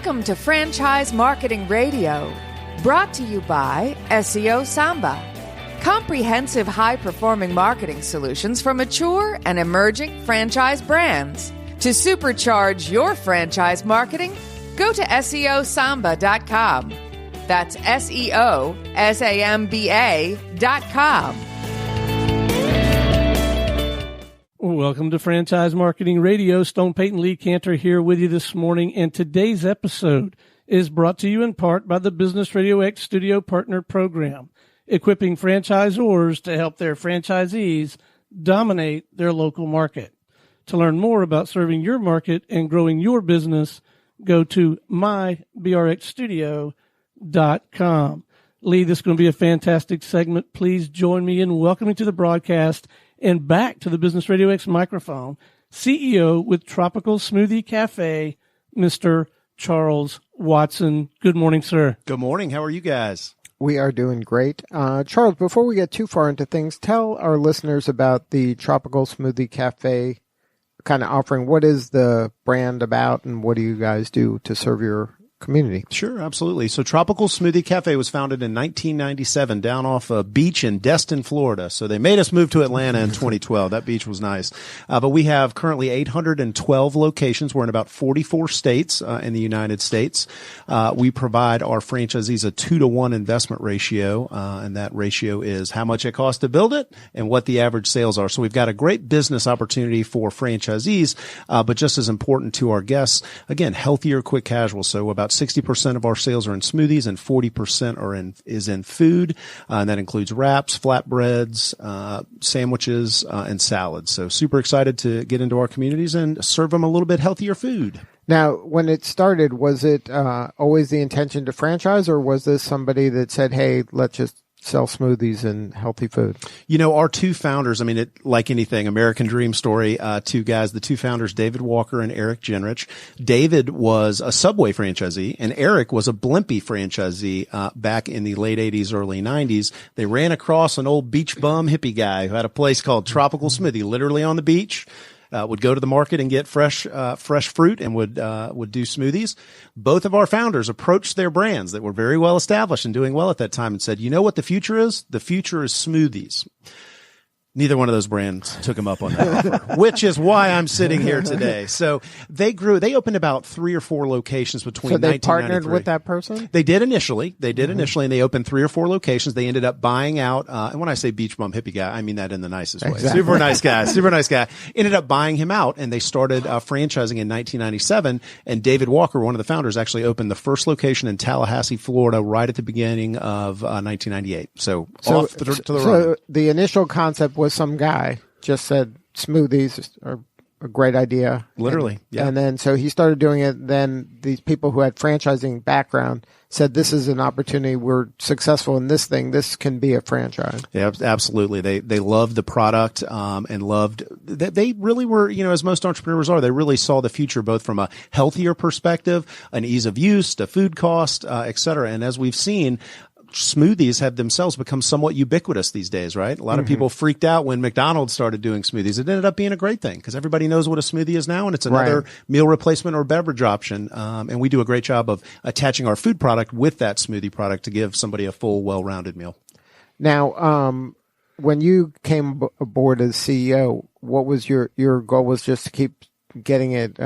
Welcome to Franchise Marketing Radio, brought to you by SEO Samba. Comprehensive high-performing marketing solutions for mature and emerging franchise brands. To supercharge your franchise marketing, go to SEOSamba.com. That's SEOSAMBA.com. Welcome to Franchise Marketing Radio. Stone Peyton Lee Cantor here with you this morning, and today's episode is brought to you in part by the Business Radio X Studio Partner Program, equipping franchisors to help their franchisees dominate their local market. To learn more about serving your market and growing your business, go to mybrxstudio.com. Lee, this is going to be a fantastic segment. Please join me in welcoming to the broadcast and back to the Business Radio X microphone, CEO with Tropical Smoothie Cafe, Mr. Charles Watson. Good morning, sir. Good morning. How are you guys? We are doing great. Charles, before we get too far into things, tell our listeners about the Tropical Smoothie Cafe kind of offering. What is the brand about, and what do you guys do to serve your community? Sure, absolutely. So Tropical Smoothie Cafe was founded in 1997 down off a beach in Destin, Florida. So they made us move to Atlanta in 2012. That beach was nice. But we have currently 812 locations. We're in about 44 states in the United States. We provide our franchisees a 2-to-1 investment ratio, and that ratio is how much it costs to build it and what the average sales are. So we've got a great business opportunity for franchisees, but just as important to our guests, again, healthier, quick casual. So about 60% of our sales are in smoothies and 40% is in food. And that includes wraps, flatbreads, sandwiches, and salads. So super excited to get into our communities and serve them a little bit healthier food. Now, when it started, was it always the intention to franchise, or was this somebody that said, hey, let's just sell smoothies and healthy food? You know, our two founders, like anything, American dream story, two guys, the two founders, David Walker and Eric Jenrich. David was a Subway franchisee and Eric was a Blimpie franchisee, back in the late 80s, early 90s. They ran across an old beach bum hippie guy who had a place called Tropical Smoothie, literally on the beach. Would go to the market and get fresh fruit and would do smoothies. Both of our founders approached their brands that were very well established and doing well at that time and said, you know what the future is? The future is smoothies. Neither one of those brands took them up on that offer, which is why I'm sitting here today. So they opened about 3 or 4 locations between 1993. So they partnered with that person? They did initially, and they opened 3 or 4 locations. They ended up buying out, and when I say beach bum hippie guy, I mean that in the nicest way. Exactly. Super nice guy. Ended up buying him out, and they started franchising in 1997. And David Walker, one of the founders, actually opened the first location in Tallahassee, Florida, right at the beginning of 1998. So off to the run. So the initial concept was some guy just said smoothies are a great idea. Literally, yeah. And then so he started doing it. Then these people who had franchising background said, this is an opportunity. We're successful in this thing. This can be a franchise. Yeah, absolutely. They loved the product, and loved that they really were, as most entrepreneurs are, they really saw the future both from a healthier perspective, an ease of use, a food cost, et cetera. And as we've seen, smoothies have themselves become somewhat ubiquitous these days, right? A lot of people freaked out when McDonald's started doing smoothies. It ended up being a great thing because everybody knows what a smoothie is now, and it's another meal replacement or beverage option. And we do a great job of attaching our food product with that smoothie product to give somebody a full, well-rounded meal. Now, when you came aboard as CEO, what was your goal? Was just to keep getting it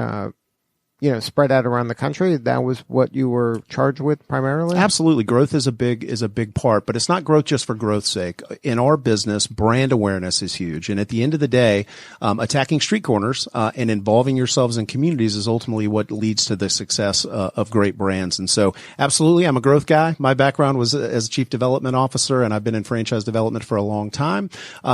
spread out around the country? That was what you were charged with primarily? Absolutely. Growth is a big part, but it's not growth just for growth's sake. In our business, brand awareness is huge. And at the end of the day, attacking street corners, and involving yourselves in communities is ultimately what leads to the success of great brands. And so absolutely, I'm a growth guy. My background was as chief development officer, and I've been in franchise development for a long time.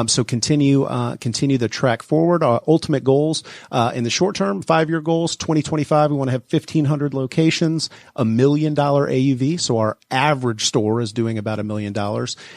So continue the track forward. Our ultimate goals, in the short term, 5-year goals, 2025. We want to have 1,500 locations, $1 million AUV. So our average store is doing about $1 million.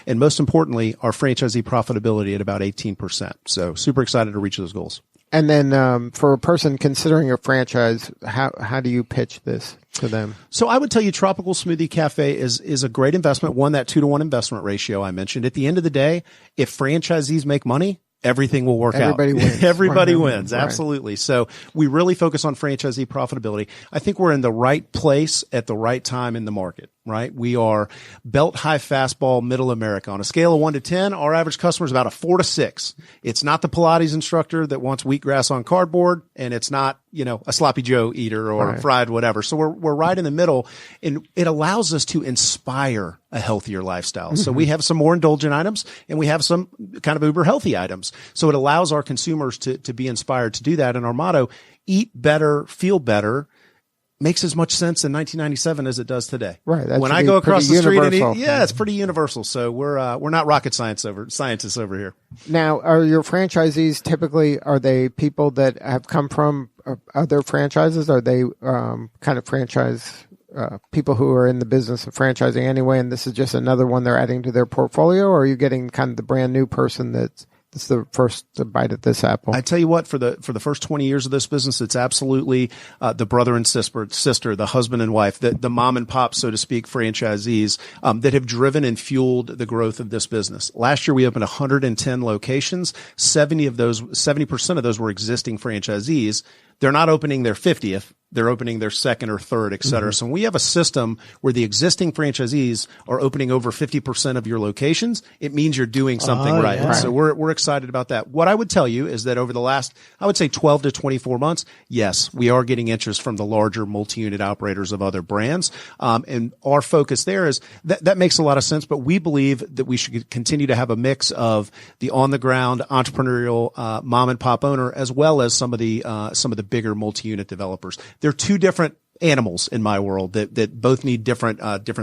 And most importantly, our franchisee profitability at about 18%. So super excited to reach those goals. And then for a person considering a franchise, how do you pitch this to them? So I would tell you Tropical Smoothie Cafe is a great investment. One, that 2-to-1 investment ratio I mentioned. At the end of the day, if franchisees make money, everything will work Everybody out. wins. Everybody Right. wins. Right. Absolutely. So we really focus on franchisee profitability. I think we're in the right place at the right time in the market, right? We are belt high fastball middle America. On a scale of 1 to 10, our average customer is about a 4 to 6. It's not the Pilates instructor that wants wheatgrass on cardboard, and it's not, a sloppy Joe eater or Right. fried whatever. So we're right in the middle, and it allows us to inspire a healthier lifestyle. So we have some more indulgent items, and we have some kind of uber healthy items. So it allows our consumers to be inspired to do that. And our motto, eat better, feel better, makes as much sense in 1997 as it does today. Right. That When should I be go across the pretty street and universal. it's pretty universal. So we're not rocket scientists over here. Now, are your franchisees typically, are they people that have come from other franchises? Are they kind of franchise people who are in the business of franchising anyway, and this is just another one they're adding to their portfolio? Or are you getting kind of the brand new person that's the first to bite at this apple? I tell you what, for the first 20 years of this business, it's absolutely the brother and sister, the husband and wife, the mom and pop, so to speak, franchisees that have driven and fueled the growth of this business. Last year, we opened 110 locations. 70% of those were existing franchisees. They're not opening their 50th. They're opening their second or third, et cetera. So when we have a system where the existing franchisees are opening over 50% of your locations, it means you're doing something right. yeah. So we're excited about that. What I would tell you is that over the last, I would say 12 to 24 months, yes, we are getting interest from the larger multi-unit operators of other brands. And our focus there is that makes a lot of sense, but we believe that we should continue to have a mix of the on the ground entrepreneurial, mom and pop owner, as well as some of the bigger multi-unit developers. They're two different animals in my world that both need different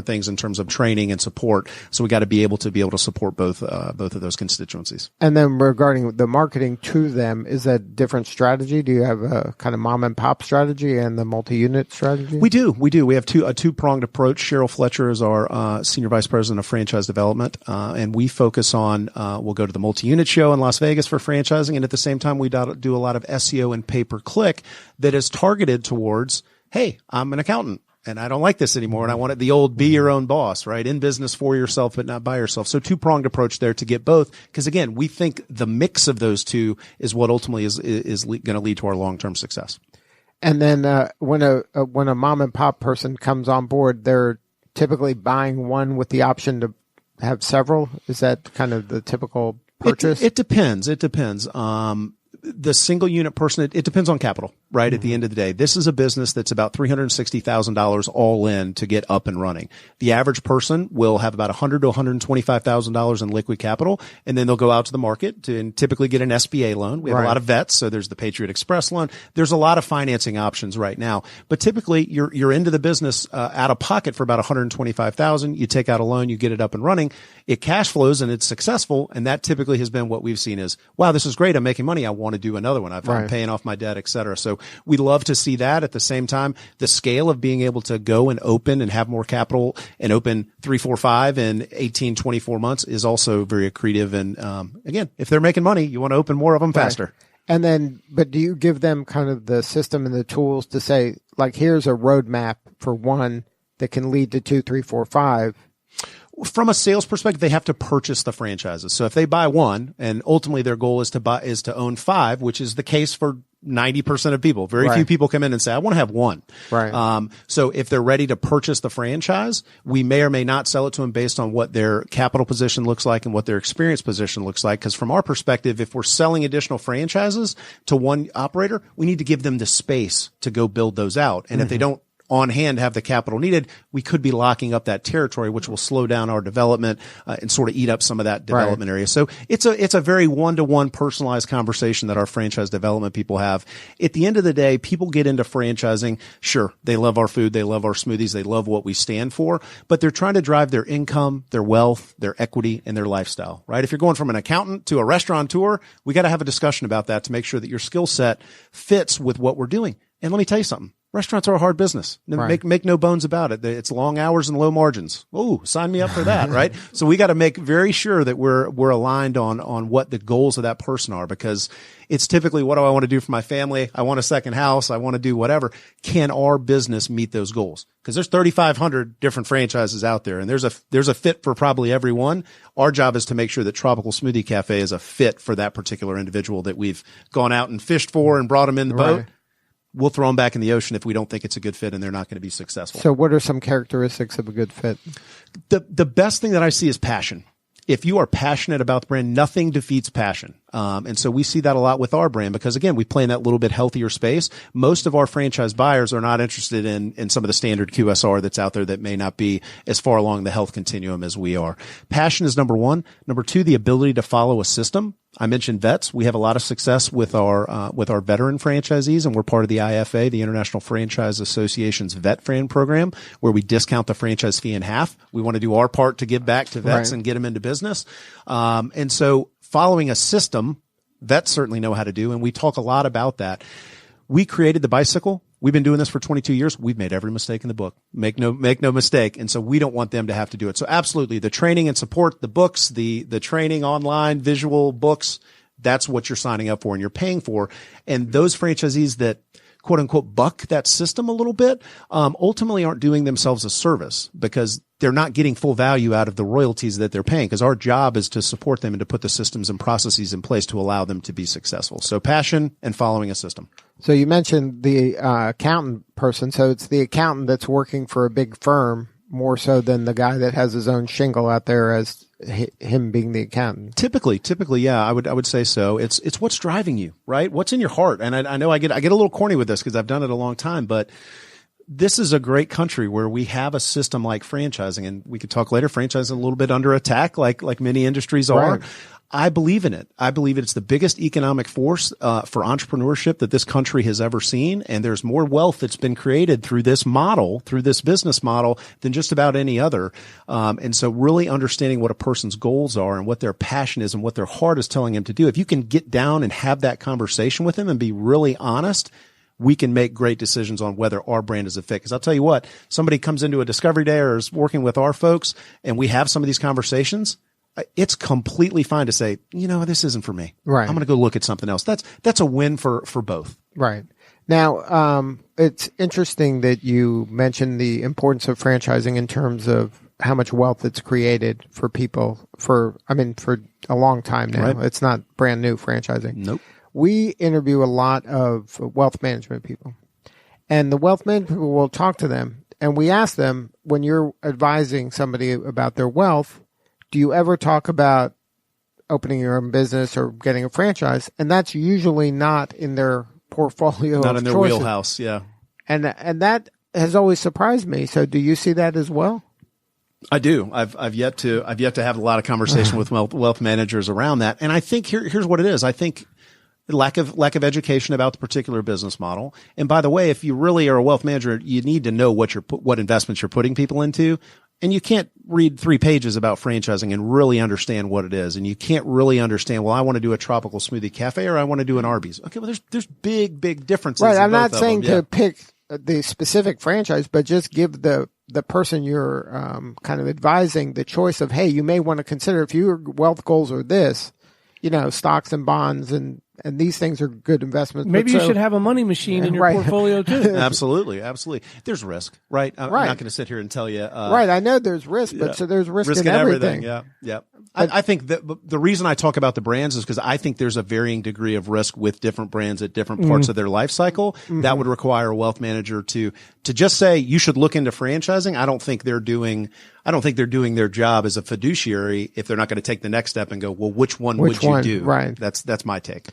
things in terms of training and support. So we got to be able to support both of those constituencies. And then regarding the marketing to them, is that a different strategy? Do you have a kind of mom and pop strategy and the multi-unit strategy? We do. We have a two-pronged approach. Cheryl Fletcher is our Senior Vice President of Franchise Development. And we focus on, we'll go to the multi-unit show in Las Vegas for franchising. And at the same time, we do a lot of SEO and pay-per-click that is targeted towards, hey, I'm an accountant and I don't like this anymore. And I want it the old be your own boss, right? In business for yourself, but not by yourself. So two-pronged approach there to get both. Because again, we think the mix of those two is what ultimately is going to lead to our long-term success. And then when a mom and pop person comes on board, they're typically buying one with the option to have several. Is that kind of the typical purchase? It depends. The single unit person, it depends on capital, right? At the end of the day, this is a business that's about $360,000 all in to get up and running. The average person will have about $100,000 to $125,000 in liquid capital, and then they'll go out to the market and typically get an SBA loan. We have a lot of vets, so there's the Patriot Express loan. There's a lot of financing options right now, but typically you're into the business out of pocket for about $125,000. You take out a loan, you get it up and running. It cash flows and it's successful, and that typically has been what we've seen is, wow, this is great. I'm making money. I want to do another one. I'm paying off my debt, et cetera. So we love to see that. At the same time, the scale of being able to go and open and have more capital and open 3, 4, 5 in 18, 24 months is also very accretive. And again, if they're making money, you want to open more of them faster. And then, but do you give them kind of the system and the tools to say, like, here's a roadmap for one that can lead to 2, 3, 4, 5? From a sales perspective, they have to purchase the franchises. So if they buy one, and ultimately their goal is to own 5, which is the case for 90% of people. Very few people come in and say, I want to have one. Right. So if they're ready to purchase the franchise, we may or may not sell it to them based on what their capital position looks like and what their experience position looks like. Because from our perspective, if we're selling additional franchises to one operator, we need to give them the space to go build those out. And if they don't on hand have the capital needed, we could be locking up that territory, which will slow down our development and sort of eat up some of that development area. So it's a very one-to-one personalized conversation that our franchise development people have. At the end of the day, people get into franchising. Sure, they love our food, they love our smoothies, they love what we stand for, but they're trying to drive their income, their wealth, their equity, and their lifestyle, right? If you're going from an accountant to a restaurateur, we got to have a discussion about that to make sure that your skill set fits with what we're doing. And let me tell you something. Restaurants are a hard business. Make no bones about it. It's long hours and low margins. Oh, sign me up for that, right? So we got to make very sure that we're aligned on what the goals of that person are, because it's typically, what do I want to do for my family? I want a second house. I want to do whatever. Can our business meet those goals? Because there's 3,500 different franchises out there, and there's a fit for probably every one. Our job is to make sure that Tropical Smoothie Cafe is a fit for that particular individual that we've gone out and fished for and brought them in the boat. We'll throw them back in the ocean if we don't think it's a good fit and they're not going to be successful. So what are some characteristics of a good fit? The best thing that I see is passion. If you are passionate about the brand, nothing defeats passion. And so we see that a lot with our brand, because again, we play in that little bit healthier space. Most of our franchise buyers are not interested in some of the standard QSR that's out there that may not be as far along the health continuum as we are. Passion is number one. Number two, the ability to follow a system. I mentioned vets. We have a lot of success with our veteran franchisees, and we're part of the IFA, the International Franchise Association's vet fan program, where we discount the franchise fee in half. We want to do our part to give back to vets and get them into business. And so following a system, vets certainly know how to do, and we talk a lot about that. We created the bicycle. We've been doing this for 22 years. We've made every mistake in the book. Make no mistake. And so we don't want them to have to do it. So absolutely, the training and support, the books, the training online, visual books, that's what you're signing up for and you're paying for. And those franchisees that quote unquote buck that system a little bit, ultimately aren't doing themselves a service, because they're not getting full value out of the royalties that they're paying, because our job is to support them and to put the systems and processes in place to allow them to be successful. So passion and following a system. So you mentioned the accountant person. So it's the accountant that's working for a big firm more so than the guy that has his own shingle out there as him being the accountant. Typically, yeah, I would say so. It's what's driving you, right? What's in your heart? And I know I get a little corny with this because I've done it a long time, but this is a great country where we have a system like franchising, and we could talk later. Franchising is a little bit under attack, like many industries are. Right. I believe in it. I believe it's the biggest economic force for entrepreneurship that this country has ever seen. And there's more wealth that's been created through this model, through this business model, than just about any other. And so really understanding what a person's goals are and what their passion is and what their heart is telling them to do. If you can get down and have that conversation with them and be really honest, we can make great decisions on whether our brand is a fit. Because I'll tell you what, somebody comes into a discovery day or is working with our folks and we have some of these conversations, it's completely fine to say, this isn't for me. Right. I'm going to go look at something else. That's a win for both. Right. Now, it's interesting that you mentioned the importance of franchising in terms of how much wealth it's created for people for a long time now. Right. It's not brand new franchising. Nope. We interview a lot of wealth management people, and the wealth management people will talk to them, and we ask them, when you're advising somebody about their wealth, do you ever talk about opening your own business or getting a franchise? And that's usually not in their portfolio. Not in their wheelhouse. Yeah. And that has always surprised me. So do you see that as well? I do. I've yet to have a lot of conversation with wealth managers around that. And I think here's what it is. I think lack of education about the particular business model. And by the way, if you really are a wealth manager, you need to know what investments you're putting people into. And you can't read 3 pages about franchising and really understand what it is. And you can't really understand, well, I want to do a Tropical Smoothie Cafe or I want to do an Arby's. Okay, well, there's big differences. Right. I'm not saying to pick the specific franchise, but just give the person you're kind of advising the choice of, hey, you may want to consider, if your wealth goals are this, stocks and bonds and these things are good investments. Maybe you should have a money machine in your portfolio too. Absolutely. There's risk, right? I'm not going to sit here and tell you. Right. I know there's risk, but so there's risk in everything. Yeah. I think that the reason I talk about the brands is because I think there's a varying degree of risk with different brands at different parts of their life cycle. Mm-hmm. That would require a wealth manager to just say you should look into franchising. I don't think they're doing their job as a fiduciary if they're not going to take the next step and go, well, which one would you do? Right. That's my take.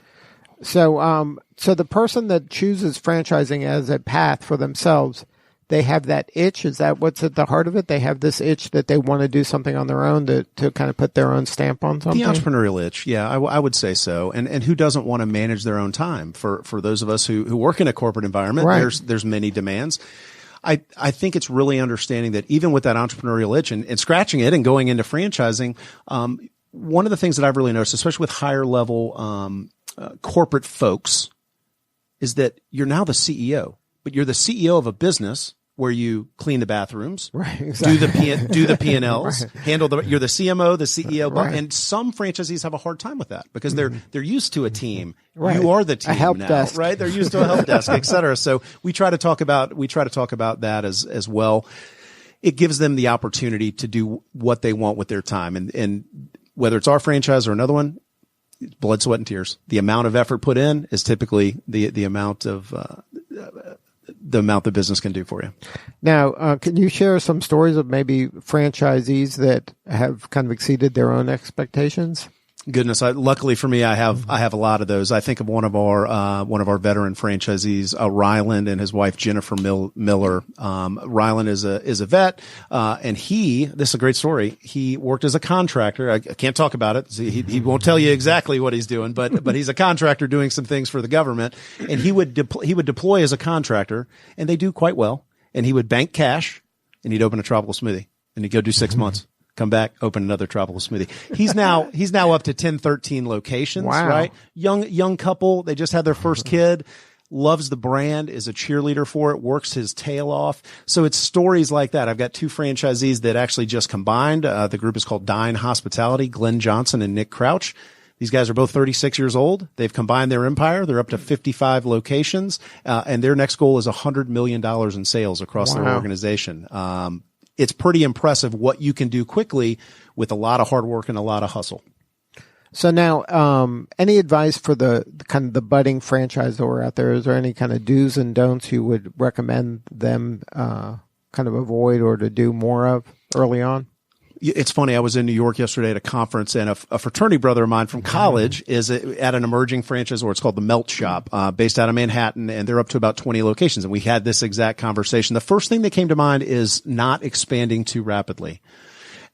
So, so the person that chooses franchising as a path for themselves, they have that itch. Is that what's at the heart of it? They have this itch that they want to do something on their own to kind of put their own stamp on something? The entrepreneurial itch. Yeah, I would say so. And who doesn't want to manage their own time? For those of us who work in a corporate environment, right. There's many demands. I think it's really understanding that even with that entrepreneurial itch and scratching it and going into franchising, one of the things that I've really noticed, especially with higher level, corporate folks, is that you're now the CEO. but you're the CEO of a business where you clean the bathrooms, right, exactly. do the P&Ls, right. you're the CMO, the CEO, right. and some franchisees have a hard time with that because they're used to a team. Right. You are the team a help now, desk. right? They're used to a help desk, et cetera. So we try to talk about that as well. It gives them the opportunity to do what they want with their time. And whether it's our franchise or another one, blood, sweat, and tears. The amount of effort put in is typically the amount of, the amount the business can do for you. Now, can you share some stories of maybe franchisees that have kind of exceeded their own expectations? Goodness, luckily for me, I have a lot of those. I think of one of our veteran franchisees, Ryland, and his wife Jennifer Miller. Ryland is a vet, and this is a great story. He worked as a contractor. I can't talk about it. He won't tell you exactly what he's doing, but he's a contractor doing some things for the government, and he would deploy as a contractor, and they do quite well. And he would bank cash, and he'd open a tropical smoothie, and he'd go do 6 months. Come back, open another tropical smoothie. He's now up to 10, 13 locations, wow. right? Young couple. They just had their first kid, loves the brand, is a cheerleader for it, works his tail off. So it's stories like that. I've got two franchisees that actually just combined. The group is called Dine Hospitality, Glenn Johnson and Nick Crouch. These guys are both 36 years old. They've combined their empire. They're up to 55 locations. And their next goal is $100 million in sales across wow. their organization. It's pretty impressive what you can do quickly with a lot of hard work and a lot of hustle. So now, any advice for the kind of the budding franchisor out there? Is there any kind of do's and don'ts you would recommend them kind of avoid or to do more of early on? It's funny. I was in New York yesterday at a conference, and a fraternity brother of mine from college is at an emerging franchisor. It's called the Melt Shop, based out of Manhattan, and they're up to about 20 locations. And we had this exact conversation. The first thing that came to mind is not expanding too rapidly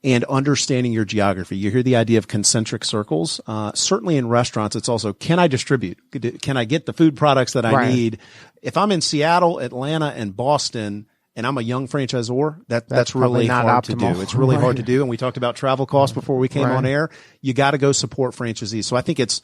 and understanding your geography. You hear the idea of concentric circles. Certainly in restaurants, it's also, can I distribute? Can I get the food products that I right. need? If I'm in Seattle, Atlanta, and Boston, and I'm a young franchisor, that's really hard to do. It's really hard to do. And we talked about travel costs before we came right. on air. You got to go support franchisees. So I think it's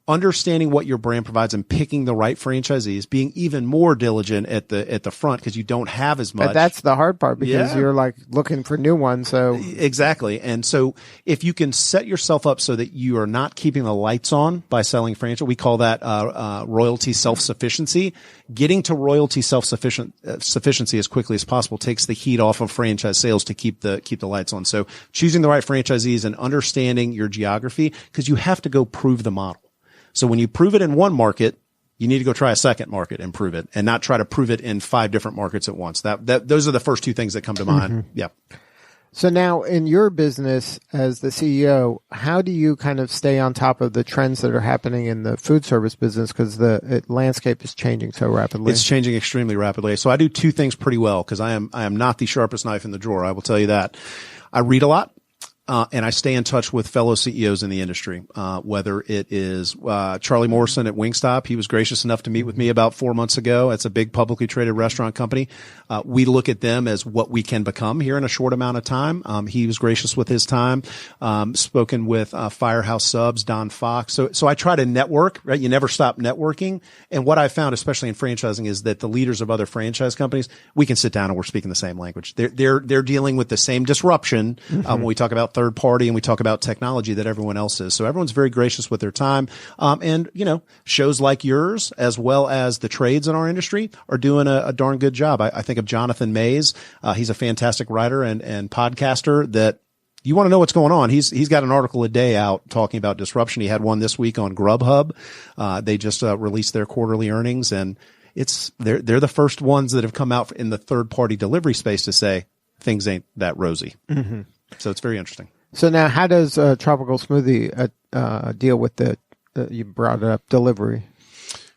understanding what your brand provides and picking the right franchisees, being even more diligent at the front because you don't have as much. But that's the hard part because you're like looking for new ones. So exactly. And so if you can set yourself up so that you are not keeping the lights on by selling franchise, we call that royalty self-sufficiency. Getting to royalty self-sufficiency as quickly as possible takes the heat off of franchise sales to keep the lights on. So choosing the right franchisees and understanding your geography because you have to go prove the model. So when you prove it in one market, you need to go try a second market and prove it, and not try to prove it in 5 different markets at once. Those are the first 2 things that come to mind. Mm-hmm. Yeah. So now in your business as the CEO, how do you kind of stay on top of the trends that are happening in the food service business? Because the landscape is changing so rapidly. It's changing extremely rapidly. So I do 2 things pretty well because I am not the sharpest knife in the drawer. I will tell you that. I read a lot. And I stay in touch with fellow CEOs in the industry, whether it is Charlie Morrison at Wingstop. He was gracious enough to meet with me about 4 months ago. It's a big publicly traded restaurant company. We look at them as what we can become here in a short amount of time. He was gracious with his time. Spoken with Firehouse Subs, Don Fox. So I try to network, right? You never stop networking. And what I found, especially in franchising, is that the leaders of other franchise companies, we can sit down and we're speaking the same language. They're dealing with the same disruption when we talk about third party and we talk about technology that everyone else is. So everyone's very gracious with their time. And, shows like yours, as well as the trades in our industry, are doing a darn good job. I think of Jonathan Mays. He's a fantastic writer and podcaster that you want to know what's going on. He's got an article a day out talking about disruption. He had one this week on Grubhub. They just released their quarterly earnings, and they're the first ones that have come out in the third party delivery space to say things ain't that rosy. Mm-hmm. So it's very interesting. So now how does Tropical Smoothie deal with you brought it up, delivery?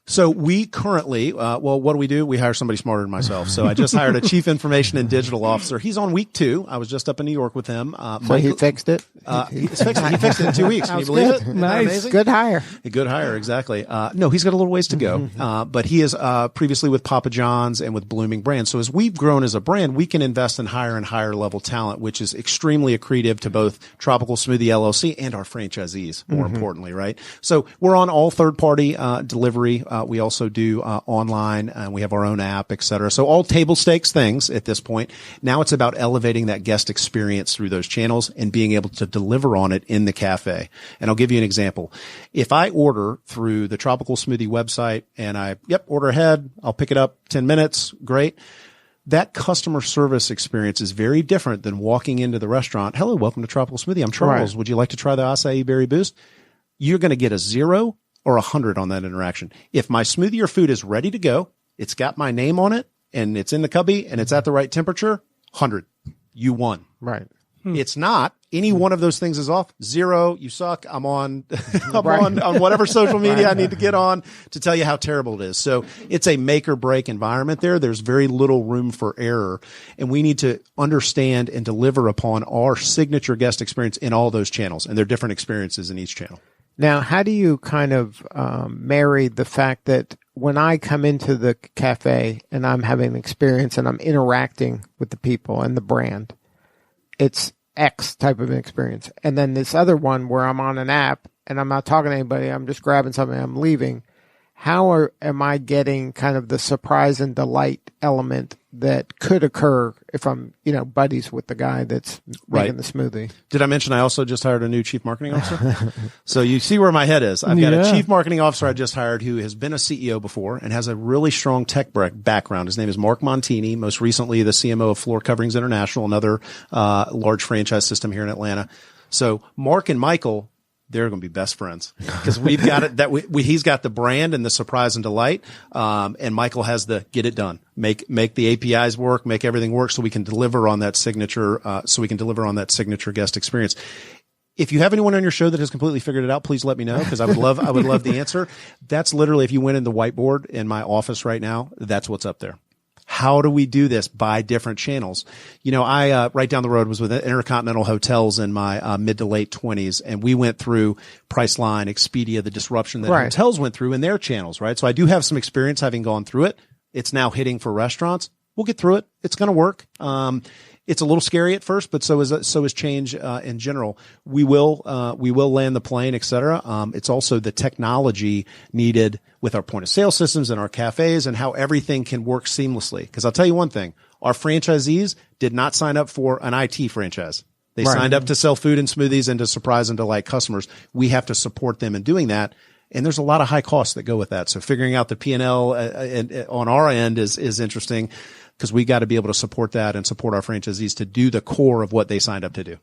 So we currently, what do? We hire somebody smarter than myself. So I just hired a chief information and digital officer. He's on week 2. I was just up in New York with him. He fixed it? He fixed it in 2 weeks. Can you believe it? Nice. Good hire. A good hire, exactly. No, he's got a little ways to go. But he is previously with Papa John's and with Blooming Brands. So as we've grown as a brand, we can invest in higher and higher level talent, which is extremely accretive to both Tropical Smoothie LLC and our franchisees, more importantly, right? So we're on all third party delivery We also do online, and we have our own app, et cetera. So all table stakes things at this point. Now it's about elevating that guest experience through those channels and being able to deliver on it in the cafe. And I'll give you an example. If I order through the Tropical Smoothie website and order ahead, I'll pick it up 10 minutes. Great. That customer service experience is very different than walking into the restaurant. Hello, welcome to Tropical Smoothie. I'm Charles. Right. Would you like to try the acai berry boost? You're going to get a 0 or 100 on that interaction. If my smoothie or food is ready to go, it's got my name on it, and it's in the cubby, and it's at the right temperature, 100. You won. Right. It's not. Any one of those things is off. 0, you suck. I'm on, on whatever social media I need to get on to tell you how terrible it is. So it's a make or break environment there. There's very little room for error. And we need to understand and deliver upon our signature guest experience in all those channels. And there are different experiences in each channel. Now, how do you kind of marry the fact that when I come into the cafe and I'm having an experience and I'm interacting with the people and the brand, it's X type of an experience. And then this other one where I'm on an app and I'm not talking to anybody, I'm just grabbing something, I'm leaving. How am I getting kind of the surprise and delight element that could occur if I'm, buddies with the guy that's making the smoothie? Did I mention I also just hired a new chief marketing officer? So you see where my head is. I've got a chief marketing officer I just hired who has been a CEO before and has a really strong tech background. His name is Mark Montini, most recently the CMO of Floor Coverings International, another large franchise system here in Atlanta. So Mark and Michael, they're going to be best friends because we've got it he's got the brand and the surprise and delight. And Michael has the get it done, make the APIs work, make everything work so we can deliver on that signature, guest experience. If you have anyone on your show that has completely figured it out, please let me know because I would love the answer. That's literally, if you went in the whiteboard in my office right now, that's what's up there. How do we do this by different channels? I right down the road was with Intercontinental Hotels in my mid to late 20s, and we went through Priceline, Expedia, the disruption that hotels went through in their channels, right? So I do have some experience having gone through it. It's now hitting for restaurants. We'll get through it. It's going to work. It's a little scary at first, but so is change in general. We will land the plane, et cetera. It's also the technology needed with our point of sale systems and our cafes and how everything can work seamlessly. Because I'll tell you one thing, our franchisees did not sign up for an IT franchise. They signed up to sell food and smoothies and to surprise and delight customers. We have to support them in doing that. And there's a lot of high costs that go with that. So figuring out the P&L on our end is interesting because we got to be able to support that and support our franchisees to do the core of what they signed up to do.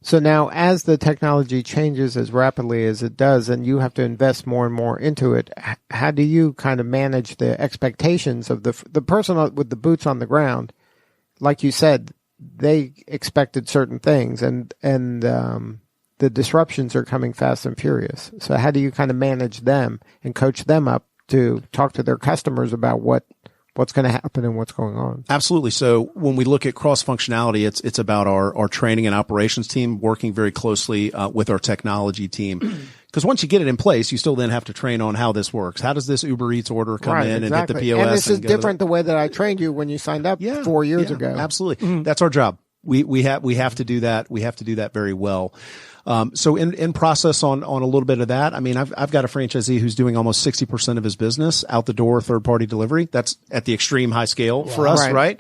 So now as the technology changes as rapidly as it does and you have to invest more and more into it, how do you kind of manage the expectations of the person with the boots on the ground? Like you said, they expected certain things and the disruptions are coming fast and furious. So how do you kind of manage them and coach them up to talk to their customers about what's going to happen and what's going on? Absolutely. So when we look at cross functionality, it's about our training and operations team working very closely with our technology team. Because once you get it in place, you still then have to train on how this works. How does this Uber Eats order come in and hit the POS? And this is different the way that I trained you when you signed up 4 years ago. Absolutely. Mm-hmm. That's our job. We have to do that. We have to do that very well. So in process on a little bit of that, I mean, I've got a franchisee who's doing almost 60% of his business out the door, third party delivery. That's at the extreme high scale for us, right?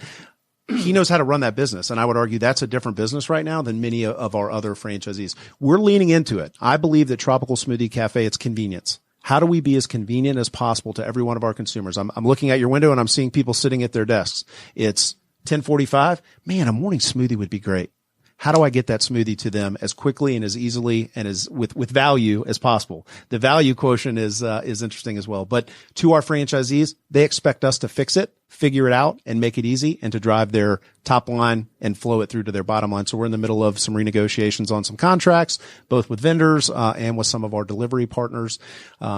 He knows how to run that business. And I would argue that's a different business right now than many of our other franchisees. We're leaning into it. I believe that Tropical Smoothie Cafe, it's convenience. How do we be as convenient as possible to every one of our consumers? I'm looking at your window and I'm seeing people sitting at their desks. It's 10:45. Man, a morning smoothie would be great. How do I get that smoothie to them as quickly and as easily and as with value as possible? The value quotient is interesting as well. But to our franchisees, they expect us to fix it, figure it out, and make it easy, and to drive their top line and flow it through to their bottom line. So we're in the middle of some renegotiations on some contracts, both with vendors and with some of our delivery partners.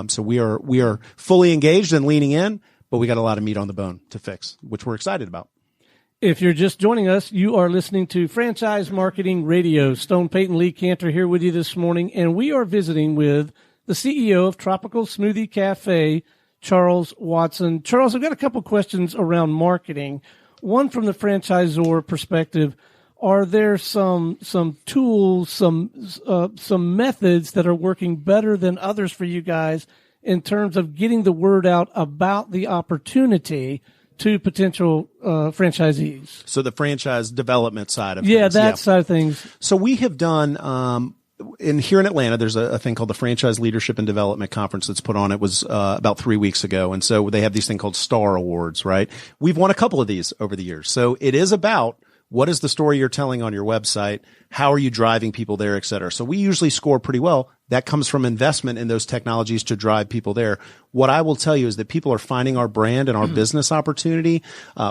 So we are fully engaged and leaning in, but we got a lot of meat on the bone to fix, which we're excited about. If you're just joining us, you are listening to Franchise Marketing Radio. Stone Peyton Lee Cantor here with you this morning, and we are visiting with the CEO of Tropical Smoothie Cafe, Charles Watson. Charles, I've got a couple questions around marketing. One from the franchisor perspective. Are there some tools, some methods that are working better than others for you guys in terms of getting the word out about the opportunity to potential franchisees? So the franchise development side of things. Yeah, that side of things. So we have done here in Atlanta, there's a thing called the Franchise Leadership and Development Conference that's put on. It was about 3 weeks ago. And so they have these thing called Star Awards, right? We've won a couple of these over the years. So it is about what is the story you're telling on your website? How are you driving people there, et cetera? So we usually score pretty well. That comes from investment in those technologies to drive people there. What I will tell you is that people are finding our brand and our business opportunity,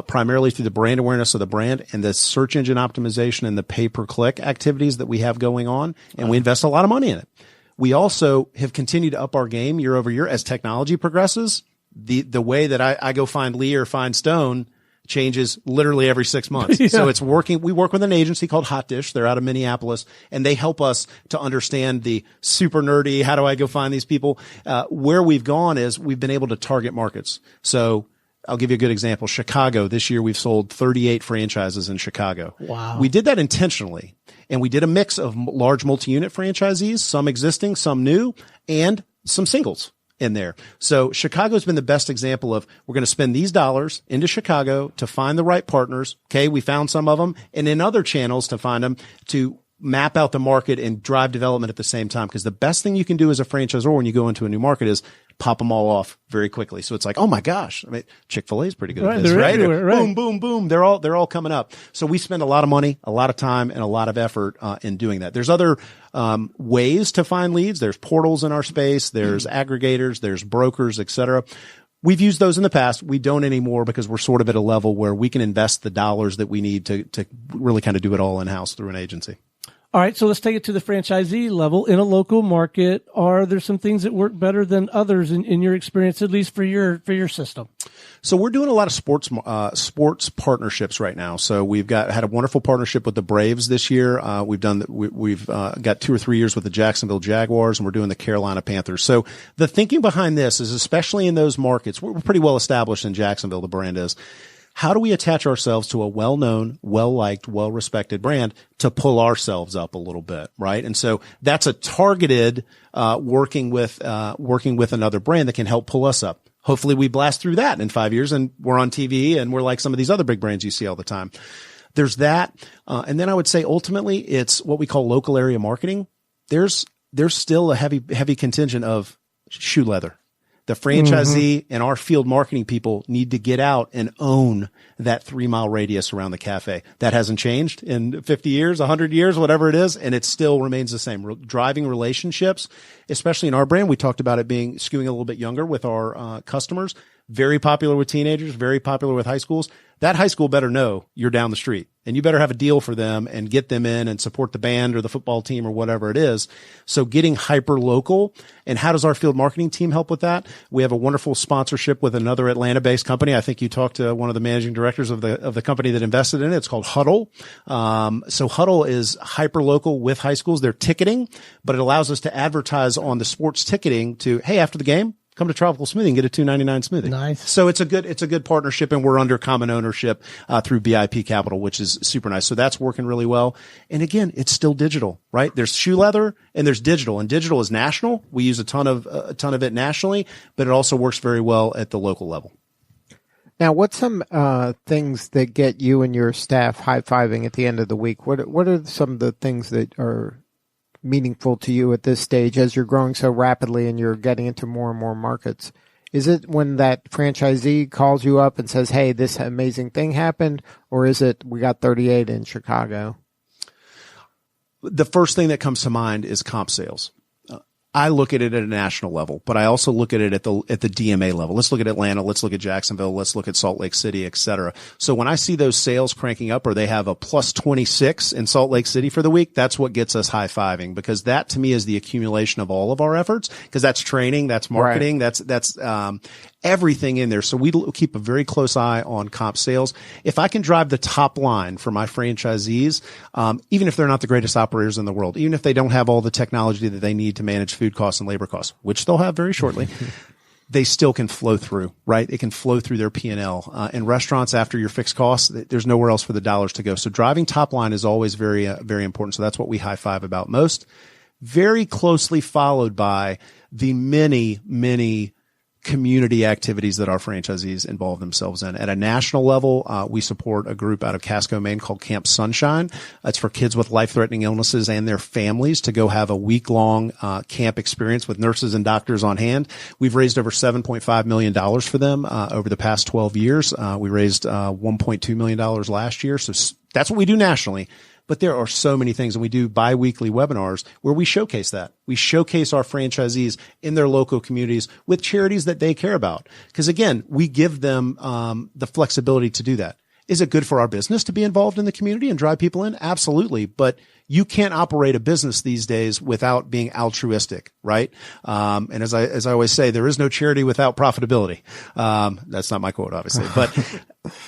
primarily through the brand awareness of the brand and the search engine optimization and the pay-per-click activities that we have going on. And we invest a lot of money in it. We also have continued to up our game year over year as technology progresses. The way that I go find Lee or find Stone changes literally every 6 months. Yeah. So it's working. We work with an agency called Hot Dish. They're out of Minneapolis, and they help us to understand the super nerdy, how do I go find these people? Where we've gone is we've been able to target markets. So I'll give you a good example. Chicago, this year we've sold 38 franchises in Chicago. Wow. We did that intentionally, and we did a mix of large multi-unit franchisees, some existing, some new, and some singles in there. So Chicago's been the best example of we're going to spend these dollars into Chicago to find the right partners. Okay. We found some of them, and in other channels to find them, to map out the market and drive development at the same time. Because the best thing you can do as a franchisor when you go into a new market is pop them all off very quickly. So it's like, oh my gosh, I mean, Chick-fil-A is pretty good at this, right? Boom, boom, boom. They're all coming up. So we spend a lot of money, a lot of time, and a lot of effort in doing that. There's other ways to find leads. There's portals in our space. There's aggregators. There's brokers, et cetera. We've used those in the past. We don't anymore because we're sort of at a level where we can invest the dollars that we need to really kind of do it all in-house through an agency. All right, so let's take it to the franchisee level. In a local market, are there some things that work better than others in your experience, at least for your system? So we're doing a lot of sports partnerships right now. So we've had a wonderful partnership with the Braves this year. We've got 2 or 3 years with the Jacksonville Jaguars, and we're doing the Carolina Panthers. So the thinking behind this is, especially in those markets, we're pretty well established in Jacksonville, the brand is. How do we attach ourselves to a well-known, well-liked, well-respected brand to pull ourselves up a little bit, right? And so that's a targeted working with another brand that can help pull us up. Hopefully we blast through that in 5 years and we're on TV and we're like some of these other big brands you see all the time. There's that. And then I would say ultimately it's what we call local area marketing. There's still a heavy contingent of shoe leather. The franchisee and our field marketing people need to get out and own that 3-mile radius around the cafe. That hasn't changed in 50 years, 100 years, whatever it is, and it still remains the same. Driving relationships, especially in our brand, we talked about it being skewing a little bit younger with our customers. Very popular with teenagers, very popular with high schools. That high school better know you're down the street, and you better have a deal for them and get them in and support the band or the football team or whatever it is. So getting hyper local. And how does our field marketing team help with that? We have a wonderful sponsorship with another Atlanta-based company. I think you talked to one of the managing directors of the company that invested in it. It's called Huddle. So Huddle is hyper local with high schools. They're ticketing, but it allows us to advertise on the sports ticketing to, hey, after the game, come to Tropical Smoothie and get a $2.99 smoothie. Nice. So it's a good partnership, and we're under common ownership through BIP Capital, which is super nice. So that's working really well. And again, it's still digital, right? There's shoe leather and there's digital, and digital is national. We use a ton of it nationally, but it also works very well at the local level. Now, what's some things that get you and your staff high-fiving at the end of the week? What are some of the things that are meaningful to you at this stage as you're growing so rapidly and you're getting into more and more markets? Is it when that franchisee calls you up and says, hey, this amazing thing happened? Or is it, we got 38 in Chicago? The first thing that comes to mind is comp sales. I look at it at a national level, but I also look at it at the DMA level. Let's look at Atlanta. Let's look at Jacksonville. Let's look at Salt Lake City, et cetera. So when I see those sales cranking up, or they have a plus 26 in Salt Lake City for the week, that's what gets us high-fiving, because that to me is the accumulation of all of our efforts, because that's training, that's marketing, right. That's everything in there. So we keep a very close eye on comp sales. If I can drive the top line for my franchisees, even if they're not the greatest operators in the world, even if they don't have all the technology that they need to manage food costs and labor costs, which they'll have very shortly, they still can flow through, right? It can flow through their P&L. In restaurants, after your fixed costs, there's nowhere else for the dollars to go. So driving top line is always very, very important. So that's what we high five about most. very closely followed by the many, many community activities that our franchisees involve themselves in. At a national level, we support a group out of Casco, Maine called Camp Sunshine. It's for kids with life-threatening illnesses and their families to go have a week-long camp experience with nurses and doctors on hand. We've raised over $7.5 million for them over the past 12 years. We raised $1.2 million last year. So that's what we do nationally. But there are so many things, and we do bi-weekly webinars where we showcase that. We showcase our franchisees in their local communities with charities that they care about. Because again, we give them the flexibility to do that. Is it good for our business to be involved in the community and drive people in? Absolutely. But you can't operate a business these days without being altruistic, right? And as I always say, there is no charity without profitability. That's not my quote, obviously, but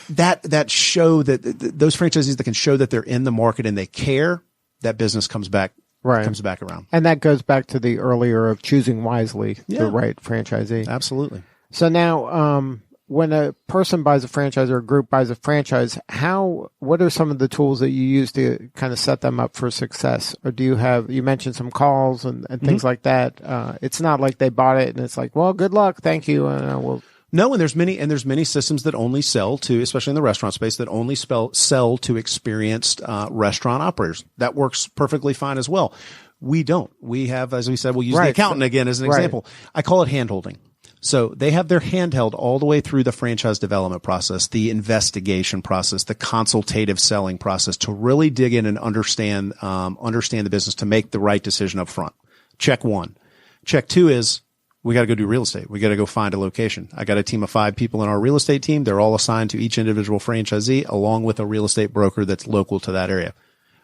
that show that those franchisees that can show that they're in the market and they care, that business comes back. Right. Comes back around. And that goes back to the earlier of choosing wisely the right franchisee. Absolutely. So now, when a person buys a franchise or a group buys a franchise, what are some of the tools that you use to kind of set them up for success? Or do you mentioned some calls and things like that. It's not like they bought it and it's like, well, good luck. Thank you. No, and there's many systems that only sell to, especially in the restaurant space, that only sell to experienced restaurant operators. That works perfectly fine as well. We don't. We have, as we said, we'll use the accountant again as an example. I call it hand-holding. So they have their hand held all the way through the franchise development process, the investigation process, the consultative selling process to really dig in and understand the business to make the right decision up front. Check one. Check two is we got to go do real estate. We got to go find a location. I got a team of 5 people in our real estate team. They're all assigned to each individual franchisee along with a real estate broker that's local to that area.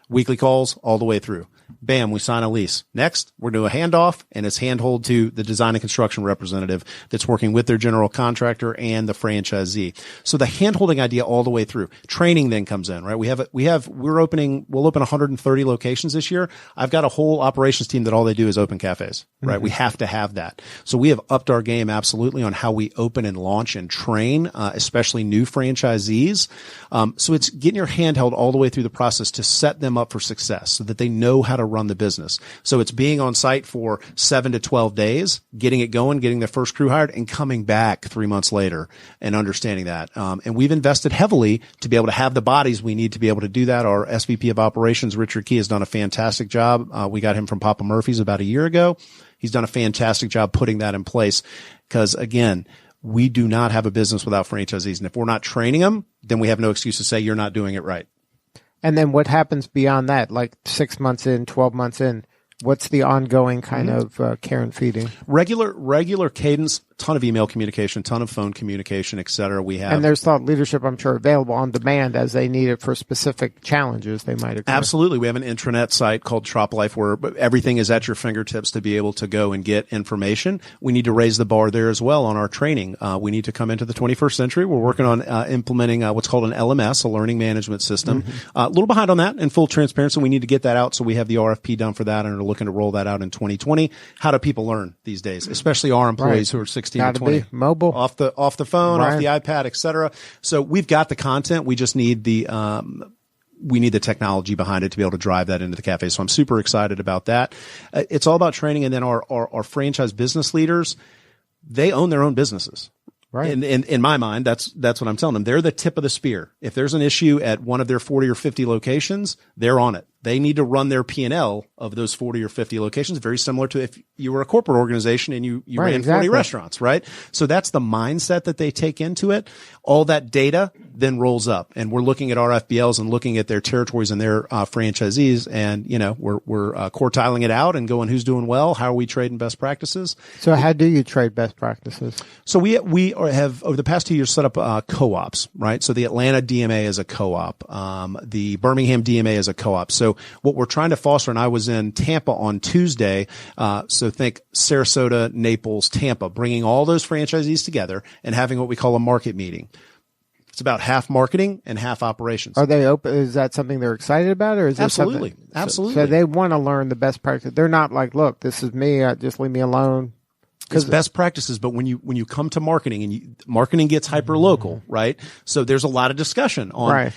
Weekly calls all the way through. Bam, we sign a lease. Next, we're doing a handoff, and it's handhold to the design and construction representative that's working with their general contractor and the franchisee. So the handholding idea all the way through. Training then comes in, right? We'll open 130 locations this year. I've got a whole operations team that all they do is open cafes, right? We have to have that. So we have upped our game absolutely on how we open and launch and train, especially new franchisees. So it's getting your hand held all the way through the process to set them up for success so that they know how to run the business. So it's being on site for 7 to 12 days, getting it going, getting their first crew hired, and coming back 3 months later and understanding that. And we've invested heavily to be able to have the bodies we need to be able to do that. Our SVP of operations, Richard Key, has done a fantastic job. We got him from Papa Murphy's about a year ago. He's done a fantastic job putting that in place because, again, we do not have a business without franchisees. And if we're not training them, then we have no excuse to say you're not doing it right. And then what happens beyond that, like 6 months in, 12 months in? What's the ongoing kind of care and feeding? Regular cadence, ton of email communication, ton of phone communication, et cetera. We have, and there's thought leadership, I'm sure, available on demand as they need it for specific challenges they might occur. Absolutely. We have an intranet site called Trop Life where everything is at your fingertips to be able to go and get information. We need to raise the bar there as well on our training. We need to come into the 21st century. We're working on implementing what's called an LMS, a learning management system. A little behind on that in full transparency. We need to get that out. So we have the RFP done for that and are looking to roll that out in 2020. How do people learn these days, especially our employees who are 16 to 20? Be mobile, off the phone, off the iPad, et cetera. So we've got the content. We just need the technology behind it to be able to drive that into the cafe. So I'm super excited about that. It's all about training. And then our franchise business leaders, they own their own businesses. Right. In my mind, that's what I'm telling them. They're the tip of the spear. If there's an issue at one of their 40 or 50 locations, they're on it. They need to run their P&L of those 40 or 50 locations, very similar to if you were a corporate organization and you ran 40 restaurants, right? So that's the mindset that they take into it. All that data then rolls up, and we're looking at our FBLs and looking at their territories and their franchisees, and we're quartiling it out and going who's doing well, how are we trading best practices. So how do you trade best practices? So we have over the past 2 years set up co-ops, right? So the Atlanta DMA is a co-op, the Birmingham DMA is a co-op. So what we're trying to foster, and I was in Tampa on Tuesday, so think Sarasota, Naples, Tampa, bringing all those franchisees together and having what we call a market meeting. It's about half marketing and half operations. Are they open? Is that something they're excited about, or is there absolutely? Absolutely. So they want to learn the best practice. They're not like, look, this is me. Just leave me alone. It's best practices, but when you come to marketing and marketing gets hyper local, right? So there's a lot of discussion on. Right.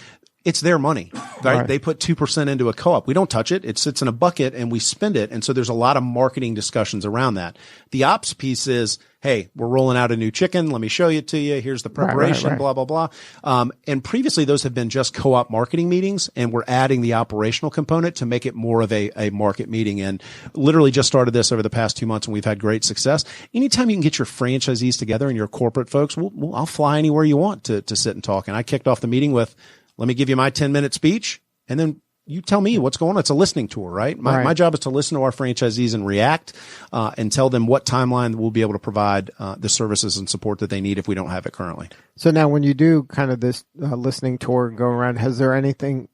it's their money, right? They put 2% into a co-op. We don't touch it. It sits in a bucket and we spend it. And so there's a lot of marketing discussions around that. The ops piece is, hey, we're rolling out a new chicken. Let me show it to you. Here's the preparation, blah, blah, blah. And previously those have been just co-op marketing meetings, and we're adding the operational component to make it more of a market meeting. And literally just started this over the past 2 months, and we've had great success. Anytime you can get your franchisees together and your corporate folks, I'll fly anywhere you want to sit and talk. And I kicked off the meeting with, let me give you my 10-minute speech, and then you tell me what's going on. It's a listening tour, right? My job is to listen to our franchisees and react, and tell them what timeline we'll be able to provide the services and support that they need if we don't have it currently. So now when you do kind of this listening tour and go around, has there anything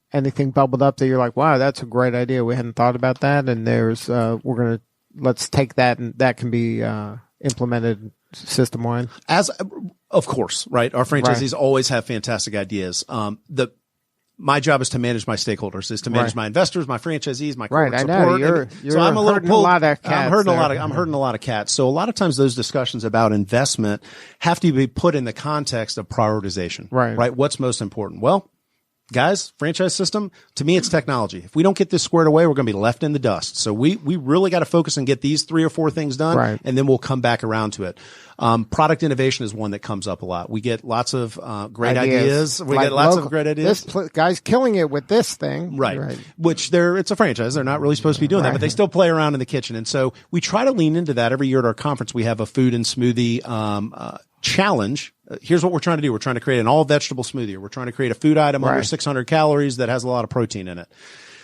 bubbled up that you're like, wow, that's a great idea. We hadn't thought about that. And there's, let's take that and that can be implemented system-wide? Of course, right? Our franchisees always have fantastic ideas. My job is to manage my stakeholders, is to manage my investors, my franchisees, my corporate support. I know you're so I'm a little hurting a lot of cats. I'm hurting a lot of cats. So a lot of times those discussions about investment have to be put in the context of prioritization. Right? What's most important? Well, guys, franchise system, to me, it's technology. If we don't get this squared away, we're going to be left in the dust. So we really got to focus and get these 3 or 4 things done, and then we'll come back around to it. Product innovation is one that comes up a lot. We get lots of great ideas. We get lots of great ideas. This guy's killing it with this thing. Right. Which it's a franchise. They're not really supposed to be doing that, but they still play around in the kitchen. And so we try to lean into that. Every year at our conference, we have a food and smoothie challenge. Here's what we're trying to do. We're trying to create an all vegetable smoothie, or we're trying to create a food item under 600 calories that has a lot of protein in it.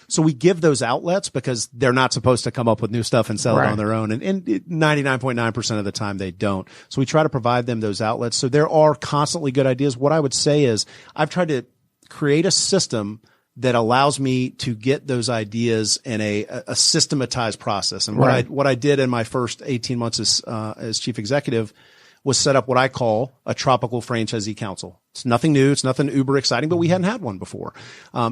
So we give those outlets because they're not supposed to come up with new stuff and sell it on their own. And 99.9% of the time they don't. So we try to provide them those outlets. So there are constantly good ideas. What I would say is I've tried to create a system that allows me to get those ideas in a systematized process. And what I did in my first 18 months as chief executive was set up what I call a tropical franchisee council. It's nothing new. It's nothing uber exciting, but we hadn't had one before.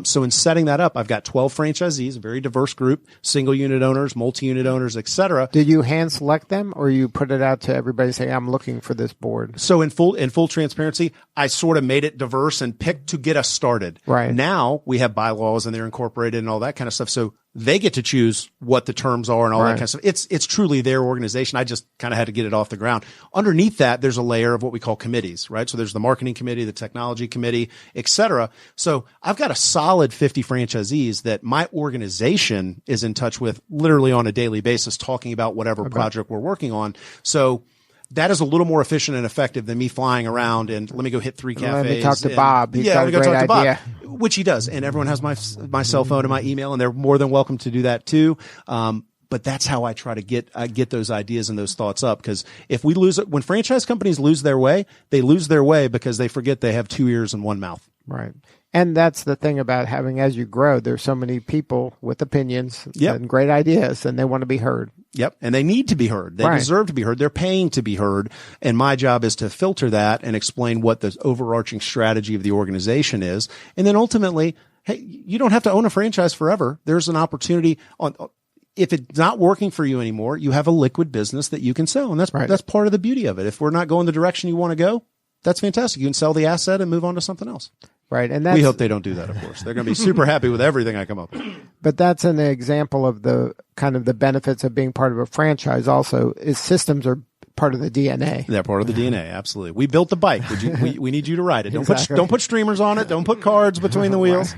So in setting that up, I've got 12 franchisees, a very diverse group, single unit owners, multi-unit owners, et cetera. Did you hand select them, or you put it out to everybody saying, I'm looking for this board? So in full transparency, I sort of made it diverse and picked to get us started. Right. Now we have bylaws and they're incorporated and all that kind of stuff. So they get to choose what the terms are and all that kind of stuff. It's truly their organization. I just kind of had to get it off the ground. Underneath that, there's a layer of what we call committees, right? So there's the marketing committee, the technology committee, et cetera. So I've got a solid 50 franchisees that my organization is in touch with literally on a daily basis, talking about whatever project we're working on. So that is a little more efficient and effective than me flying around and let me go hit 3 cafes. Let me talk to Bob. He's got let me go a great talk to idea. Bob, which he does. And everyone has my cell phone and my email, and they're more than welcome to do that too. But that's how I try to get those ideas and those thoughts up. Because if we lose it, when franchise companies lose their way, they lose their way because they forget they have 2 ears and 1 mouth. Right. And that's the thing about having, as you grow, there's so many people with opinions and great ideas, and they want to be heard. Yep. And they need to be heard. They deserve to be heard. They're paying to be heard. And my job is to filter that and explain what the overarching strategy of the organization is. And then ultimately, hey, you don't have to own a franchise forever. There's an opportunity if it's not working for you anymore, you have a liquid business that you can sell. And that's part of the beauty of it. If we're not going the direction you want to go, that's fantastic. You can sell the asset and move on to something else. Right. And we hope they don't do that, of course. They're going to be super happy with everything I come up with. But that's an example of the kind of the benefits of being part of a franchise also, is systems are part of the DNA. They're part of the DNA. Absolutely. We built the bike. We need you to ride it. Don't put streamers on it. Don't put cards between the wheels.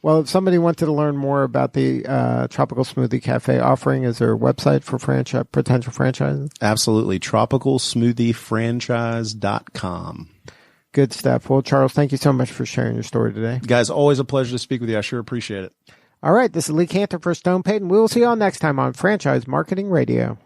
Well, if somebody wanted to learn more about the Tropical Smoothie Cafe offering, is there a website for potential franchises? Absolutely. TropicalSmoothieFranchise.com. Good stuff. Well, Charles, thank you so much for sharing your story today. Guys, always a pleasure to speak with you. I sure appreciate it. All right. This is Lee Cantor for Stone Peyton. We will see you all next time on Franchise Marketing Radio.